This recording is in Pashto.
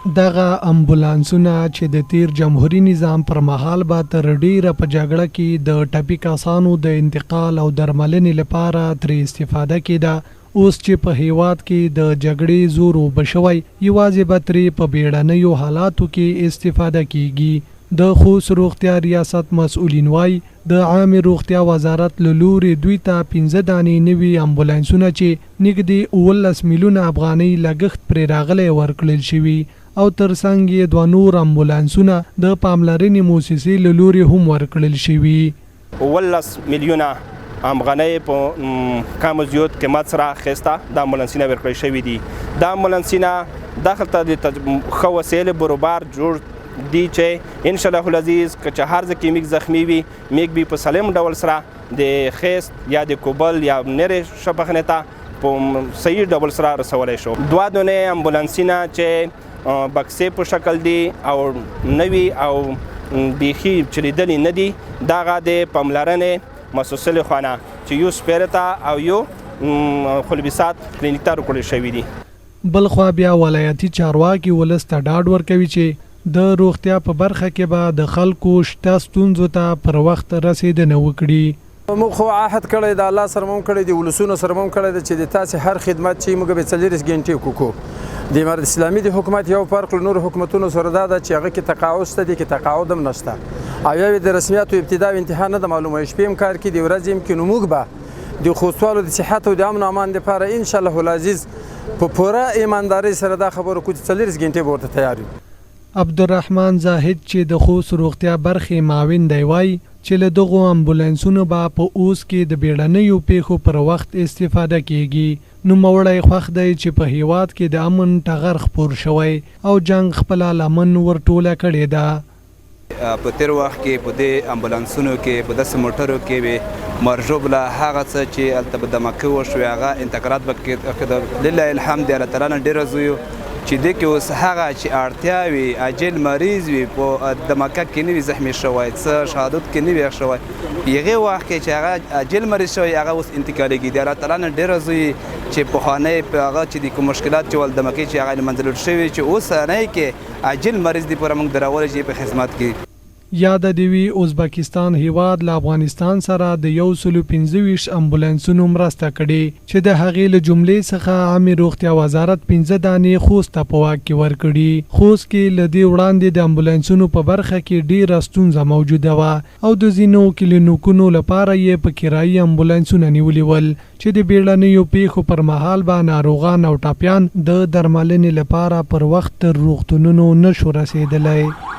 دغه امبولانسونه چې د تیر جمهوریت نظام پر مهال به تر ډیره په جګړه کې د ټپي کسانو د انتقال او درملنې لپاره ترې استفاده کېده، اوس چې په هیواد کې د جګړې زور وبشوي یوازې به ترې په بیړنیو حالاتو کې استفاده کیږي. د خوست روغتیا ریاست مسؤلین وایي د عامه روغتیا وزارت له لوري دوی ته 15 دانې نوي امبولانسونه چې نږدې 19 میلیونه افغانۍ لګښت پرې راغلی ورکړل شوي او ترڅنګ یې 2 نور امبولانسونه د پاملرنې موسسې له لوري هم ورکړل شوي. 19 میلیونه افغانۍ په کم زیات قیمت سره اخیسته د امبولانسونه ورکړل شوي دي. دا امبولانسونه داخلته د ښه وسایل برابر جوړ دی چې ان شاء الله العزیز که چې هر ځکه میګ زخمی وي میګ به په سالم ډول سره د خیست یا د کوبل یا نرې شپخنې ته په صحیح ډول سره رسولی شو. 2 دونې امبولانسونه چې بکسې په شکل دي او نوي او بیخي چلیدلي نه دي، دغه د پاملرنې مؤسسې له خوا نه چې یو سپیره ته او یو خلبیسات کلینیک ته راکړل شوي دي. بل خوا بیا ولایتي چارواکي ولس ته ډاډ ورکوي چې د روغتیا په برخه کې به د خلکو شته ستونزو ته پر وخت رسیدنه وکړي. موږ خو عهد کړی د الله سره مو کړی د ولسونو سره مو کړی د چې د تاسې هر خدمت چې موږ به 40 غنټې کوکو. د امارت اسلامي د حکومت یو فرق له نور حکومتونو سره دا چې هغه کې تقاعد شته دي، کې تقاعد هم نشته او یو د رسمیاتو ابتدا او انتها نه د معلومه شپې کار کې د ورځې يمكن موږ به د خوستوالو د صحت او د امن او امان لپاره ان شاء الله العزیز په پوره ایمانداري سره دا خبرو کوي 40 غنټې ورته تیار یو. عبدالرحمن زاهد چې د خوست روغتیا برخې معاون دی وایي چې له دغو امبولانسونو به په اوس کې د بیړنیو پیښو پر وخت استفاده کیږي. نوموړی خوښ دی چې په هیواد کې د امن ټغر خپور شوی او جنگ خپله لمن ورټوله کړې ده. په تیر وخت کې په دې امبولانسونو کې په داسې موټرو کې به مرجوب له هغه څه چې هلته په دمکه وشوې هغه انتقالات به کېده. لله الحمد الله تعالی نه ډېره زویو چې دې کې اوس هغه چې اړتیا وي عاجل مریض وي په دمکه کې نه وي زخمي شوی، څه شهادت کې نه وي شوی، هغې وخت کې چې هغه عاجل مریض شوی هغه اوس انتقالېږي. د الله تعالی نه ډېره زوی چې پخوانی په هغه چې د کوم مشکلات چې ول دمکې چې هغه له منځه لوټ شوي چې اوسنی کې عاجل مریض دي پوره موږ دراولی چې په خدمت کې. یاد دی وی ازبکستان هیواد له افغانستان سره د 125 امبولانسونو مرسته کړي چې د هغې له جملې څخه عامه روغتیا وزارت 15 دانې خوست ته په واک کې ورکړي. خوست کې له دې وړاندې د امبولانسونو په برخه کې ډېره ستونزه موجوده وه او د ځینو کلینیکونو لپاره یې په کرایي امبولانسونه نیولي ول چې د بیړنیو پیښو پر مهال به ناروغان او ټاپیان د درملنې لپاره پر وخت تر روغتونونو نشو رسېدلی.